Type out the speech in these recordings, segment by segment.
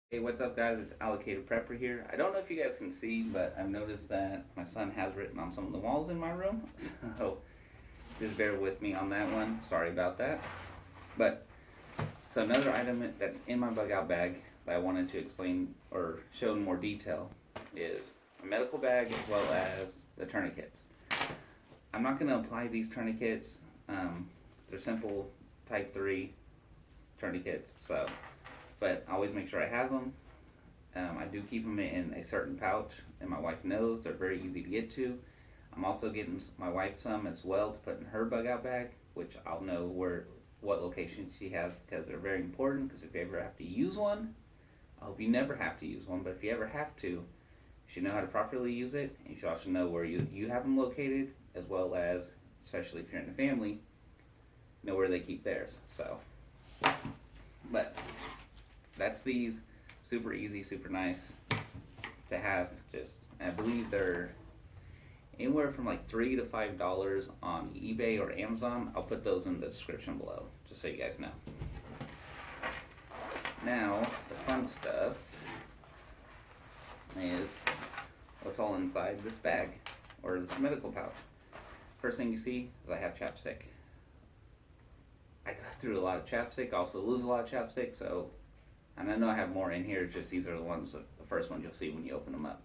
Hey, what's up, guys? It's Allocated Prepper here. I don't know if you guys can see, but I've noticed that my son has written on some of the walls in my room, so just bear with me on that one. Sorry about that. But so another item that's in my bug out bag that I wanted to explain or show in more detail is a medical bag as well as the tourniquets. I'm not going to apply these tourniquets. They're simple type 3 tourniquets, but I always make sure I have them. I do keep them in a certain pouch, and my wife knows they're very easy to get to. I'm also getting my wife some as well to put in her bug out bag, which I'll know what location she has because they're very important. Because if you ever have to use one, I hope you never have to use one, but if you ever have to, you should know how to properly use it, and you should also know where you have them located, as well as, especially if you're in a family, know where they keep theirs. But that's these. Super easy, super nice to have. I believe they're anywhere from like $3 to $5 on eBay or Amazon. I'll put those in the description below, just so you guys know. Now, the fun stuff is what's all inside this bag, or this medical pouch. First thing you see is I have chapstick. I go through a lot of chapstick, also lose a lot of chapstick, and I know I have more in here, just these are the first ones you'll see when you open them up.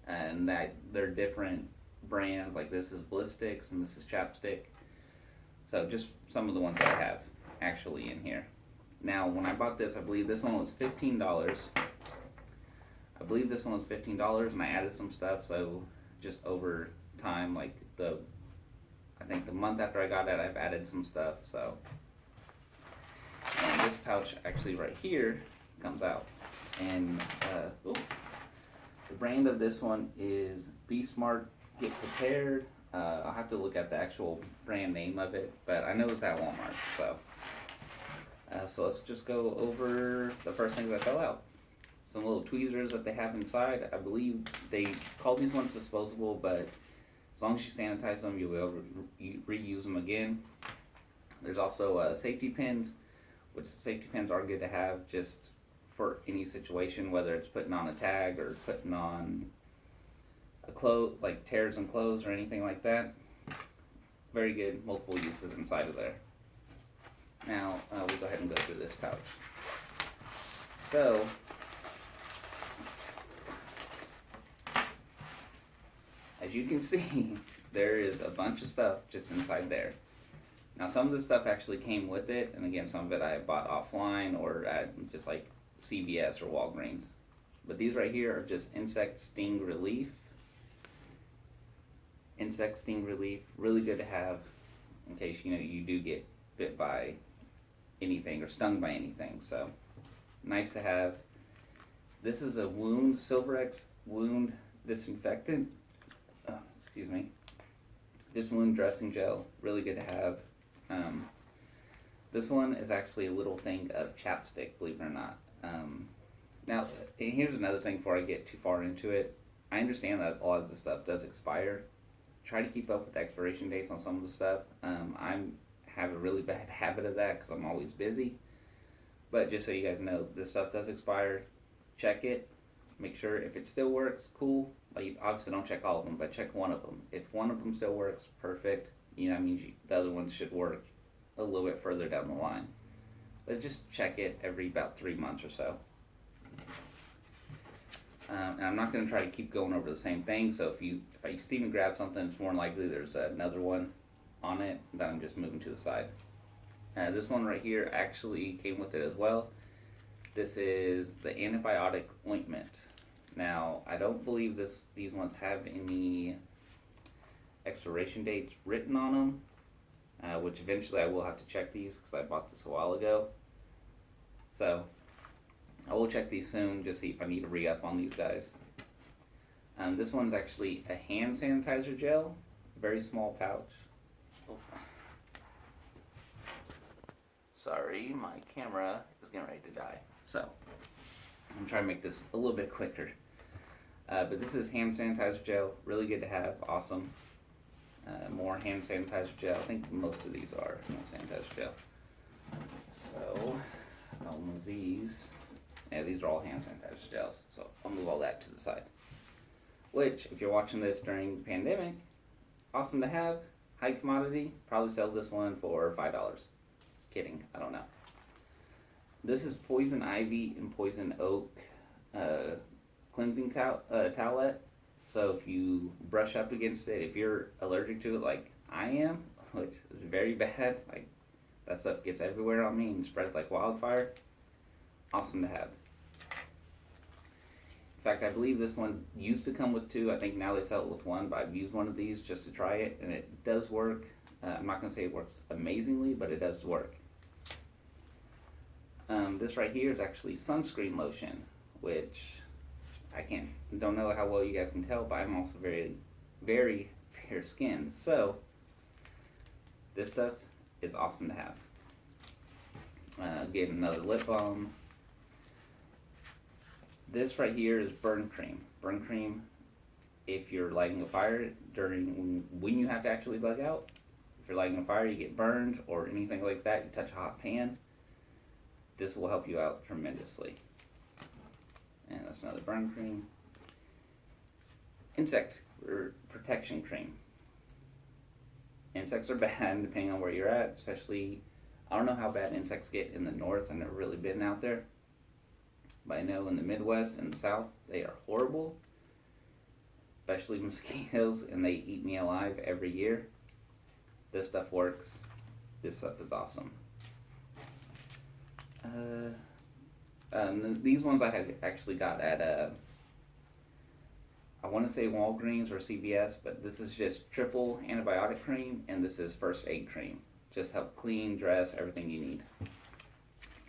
And they're different brands, like this is Blistics and this is Chapstick. So just some of the ones that I have actually in here. Now, when I bought this, I believe this one was $15. And I added some stuff, so just over time, like I think the month after I got it, I've added some stuff, so. And this pouch actually right here comes out, and the brand of this one is Be Smart, Get Prepared. I'll have to look at the actual brand name of it, but I know it's at Walmart. So let's just go over the first things that fell out. Some little tweezers that they have inside. I believe they call these ones disposable, but as long as you sanitize them, you'll be able to reuse them again. There's also safety pins, which safety pins are good to have just for any situation, whether it's putting on a tag or putting on a clothes, like tears in clothes or anything like that. Very good, multiple uses inside of there. Now, we'll go ahead and go through this pouch. So, as you can see, there is a bunch of stuff just inside there. Now, some of the stuff actually came with it, and again, some of it I bought offline or at just like CVS or Walgreens. But these right here are just insect sting relief. Insect sting relief, really good to have in case you do get bit by anything or stung by anything. So, nice to have. This is a Silverex wound disinfectant. Excuse me. This wound dressing gel, really good to have. This one is actually a little thing of chapstick, believe it or not. Now, here's another thing before I get too far into it. I understand that a lot of the stuff does expire. Try to keep up with the expiration dates on some of the stuff. I have a really bad habit of that because I'm always busy. But just so you guys know, this stuff does expire. Check it. Make sure if it still works, cool. Like, obviously don't check all of them, but check one of them. If one of them still works, perfect. That means the other ones should work a little bit further down the line. But just check it every about 3 months or so. And I'm not going to try to keep going over the same thing, so if I see me grab something, it's more likely there's another one on it that I'm just moving to the side. This one right here actually came with it as well. This is the Antibiotic Ointment. Now, I don't believe these ones have any expiration dates written on them, which eventually I will have to check these because I bought this a while ago. So, I will check these soon, just see if I need to re-up on these guys. This one's actually a hand sanitizer gel, very small pouch. Oh. Sorry, my camera is getting ready to die. So, I'm trying to make this a little bit quicker. But this is hand sanitizer gel, really good to have, awesome. More hand sanitizer gel. I think most of these are hand sanitizer gel. So, I'll move these Yeah, these are all hand sanitizer gels, so I'll move all that to the side. Which, if you're watching this during the pandemic, awesome to have, high commodity, probably sell this one for $5. Kidding, I don't know. This is Poison Ivy and Poison Oak cleansing towelette. So if you brush up against it, if you're allergic to it like I am, which is very bad, like that stuff gets everywhere on me and spreads like wildfire, awesome to have. In fact, I believe this one used to come with 2. I think now they sell it with 1, but I've used one of these just to try it, and it does work. I'm not going to say it works amazingly, but it does work. This right here is actually Sunscreen Lotion, which don't know how well you guys can tell, but I'm also very, very fair skinned. So, this stuff is awesome to have. Again, another lip balm. This right here is burn cream. Burn cream, if you're lighting a fire when you have to actually bug out. If you're lighting a fire, you get burned or anything like that, you touch a hot pan, this will help you out tremendously. And that's another burn cream. Insect protection cream. Insects are bad depending on where you're at, especially, I don't know how bad insects get in the north. I've never really been out there. But I know in the Midwest and the South, they are horrible, especially mosquitoes, and they eat me alive every year. This stuff works. This stuff is awesome. These ones I had actually got at, I want to say Walgreens or CVS, but this is just triple antibiotic cream, and this is first aid cream. Just help clean, dress, everything you need.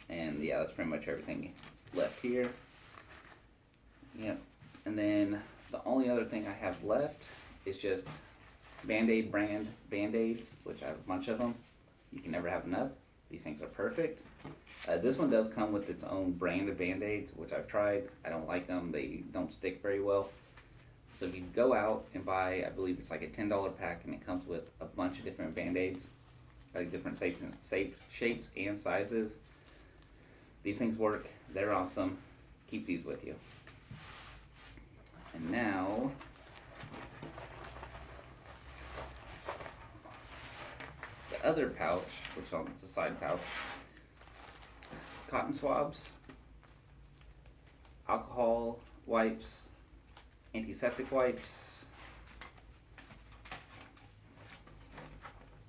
And yeah, that's pretty much everything left here. Yep. And then the only other thing I have left is just Band-Aid brand Band-Aids, which I have a bunch of them. You can never have enough. These things are perfect. This one does come with its own brand of Band-Aids, which I've tried. I don't like them. They don't stick very well. So if you go out and buy, I believe it's like a $10 pack, and it comes with a bunch of different Band-Aids, like different shapes and sizes. These things work. They're awesome. Keep these with you. And now, the other pouch, which is the side pouch, cotton swabs, alcohol wipes, antiseptic wipes.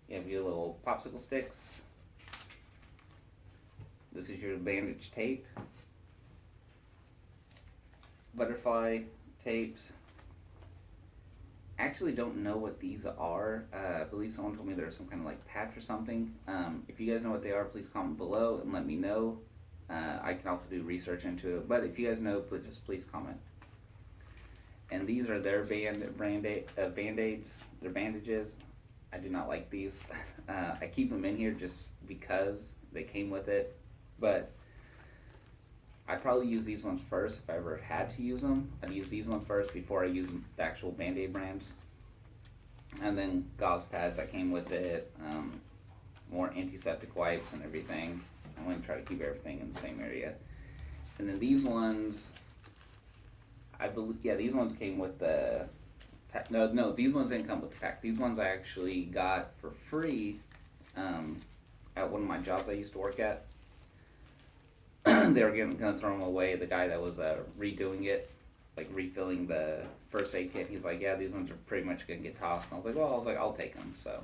You have your little popsicle sticks. This is your bandage tape, butterfly tapes. I actually don't know what these are. I believe someone told me there's some kind of like patch or something. If you guys know what they are, please comment below and let me know. I can also do research into it, but if you guys know, please comment. And these are their Band-Aids, their bandages. I do not like these. I keep them in here just because they came with it. But I'd probably use these ones first if I ever had to use them. I'd use these ones first before I use the actual Band-Aid brands. And then gauze pads that came with it, more antiseptic wipes and everything. I'm going to try to keep everything in the same area. And then these ones, I believe, yeah, these ones came with the pack. No, these ones didn't come with the pack. These ones I actually got for free at one of my jobs I used to work at. They were going to throw them away. The guy that was redoing it, like refilling the first aid kit, he's like, yeah, these ones are pretty much going to get tossed. And I was like, I'll take them. So,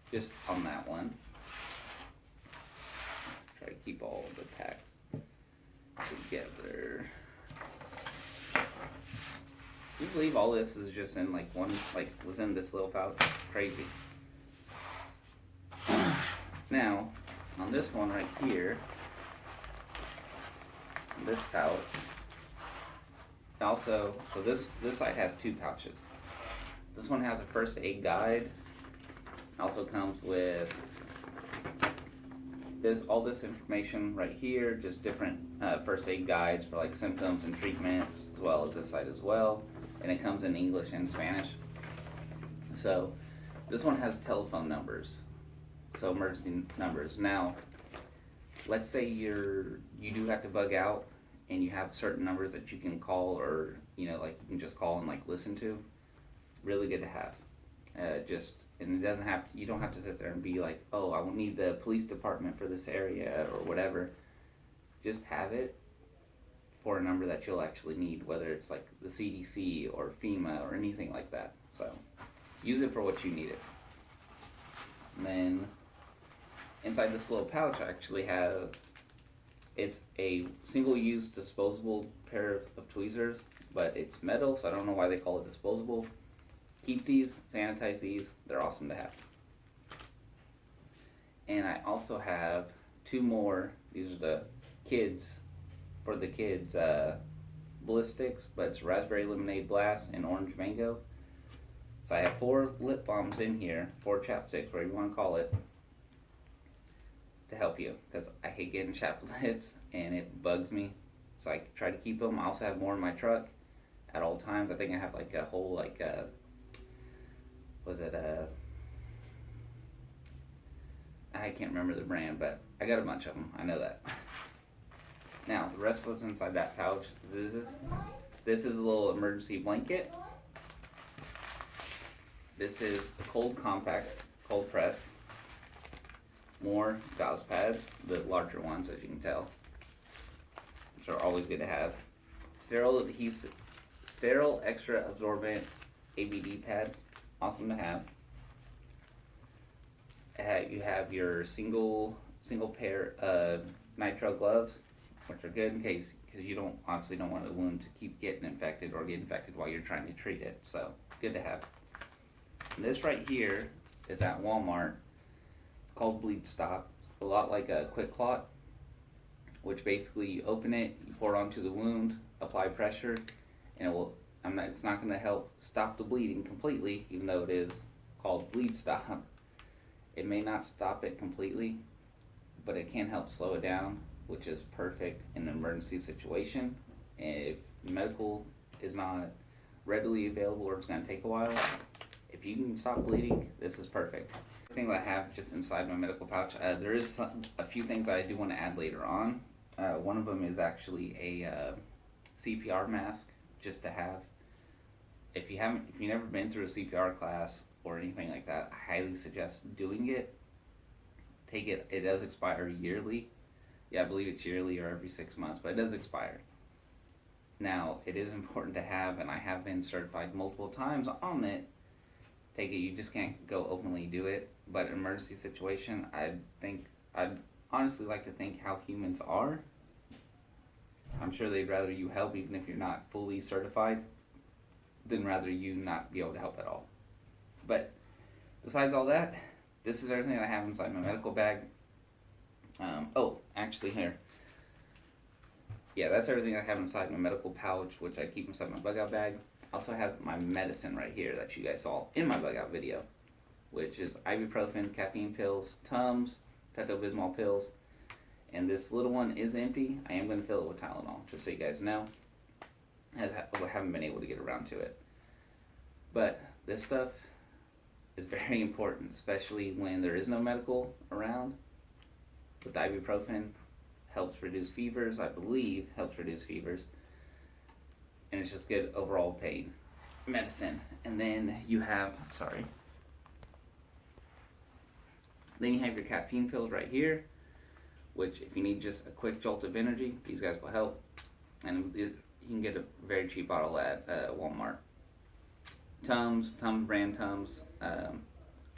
just on that one. Try to keep all the packs together. Can you believe all this is just in like one, like within this little pouch? Crazy. Now, on this one right here, this pouch, also, so this side has 2 pouches. This one has a first aid guide. Also comes with all this information right here, just different first aid guides for like symptoms and treatments, as well as this side as well. And it comes in English and Spanish. So this one has telephone numbers, so emergency numbers. Now, let's say you do have to bug out and you have certain numbers that you can call, or like you can just call and like listen to. Really good to have. And it doesn't have you don't have to sit there and be like, oh, I will need the police department for this area or whatever. Just have it for a number that you'll actually need, whether it's like the CDC or FEMA or anything like that. So use it for what you need it. And then inside this little pouch I actually have, it's a single-use disposable pair of tweezers, but it's metal, so I don't know why they call it disposable. Keep these, sanitize these, they're awesome to have. And I also have 2 more, these are the kids, for the kids, ballistics, but it's raspberry lemonade blast and orange mango. So I have 4 lip balms in here, 4 chapsticks, whatever you want to call it, to help you, because I hate getting chapped lips and it bugs me. So I try to keep them. I also have more in my truck at all times. I think I have like a whole I can't remember the brand, but I got a bunch of them. I know that. Now, the rest of what's inside that pouch is this is a little emergency blanket. This is a cold compact, cold press. More gauze pads, the larger ones, as you can tell, which are always good to have. Sterile adhesive, sterile extra absorbent ABD pad, awesome to have. You have your single pair of nitrile gloves, which are good in case, because you obviously don't want the wound to keep getting infected or get infected while you're trying to treat it. So good to have. And this right here is at Walmart. It's called Bleed Stop. It's a lot like a Quick Clot, which basically you open it, you pour it onto the wound, apply pressure, and it will. It's not going to help stop the bleeding completely, even though it is called Bleed Stop. It may not stop it completely, but it can help slow it down, which is perfect in an emergency situation. And if medical is not readily available or it's going to take a while, if you can stop bleeding, this is perfect. The thing that I have just inside my medical pouch, there is a few things I do want to add later on. One of them is actually a CPR mask, just to have. If you've never been through a CPR class or anything like that, I highly suggest doing it. Take it. It does expire yearly. Yeah, I believe it's yearly or every 6 months, but it does expire. Now, it is important to have, and I have been certified multiple times on it. Take it. You just can't go openly do it. But emergency situation, I'd honestly like to think how humans are. I'm sure they'd rather you help even if you're not fully certified than rather you not be able to help at all. But besides all that, this is everything that I have inside my medical bag. Actually here. Yeah, that's everything I have inside my medical pouch, which I keep inside my bug out bag. I also have my medicine right here that you guys saw in my bug out video, which is ibuprofen, caffeine pills, Tums, Pepto-Bismol pills, and this little one is empty. I am going to fill it with Tylenol, just so you guys know. I haven't been able to get around to it. But this stuff is very important, especially when there is no medical around. With ibuprofen, helps reduce fevers, I believe helps reduce fevers. And it's just good overall pain medicine. And then you have, then you have your caffeine pills right here, which if you need just a quick jolt of energy, these guys will help. And you can get a very cheap bottle at Walmart. Tums brand Tums,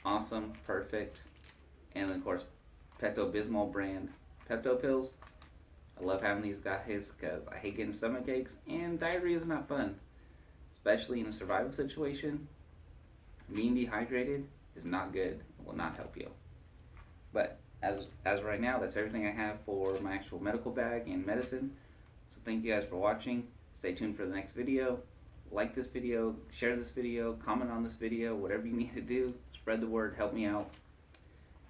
awesome, perfect. And of course, Pepto-Bismol brand Pepto pills. I love having these guys because I hate getting stomach aches, and diarrhea is not fun, especially in a survival situation. Being dehydrated is not good. It will not help you. But as right now, that's everything I have for my actual medical bag and medicine. So thank you guys for watching. Stay tuned for the next video. Like this video, share this video, comment on this video, whatever you need to do. Spread the word, help me out,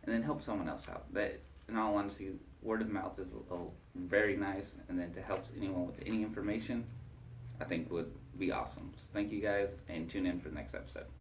and then help someone else out. That, in all honesty, word of mouth is very nice, and then to help anyone with any information, I think would be awesome. So thank you guys, and tune in for the next episode.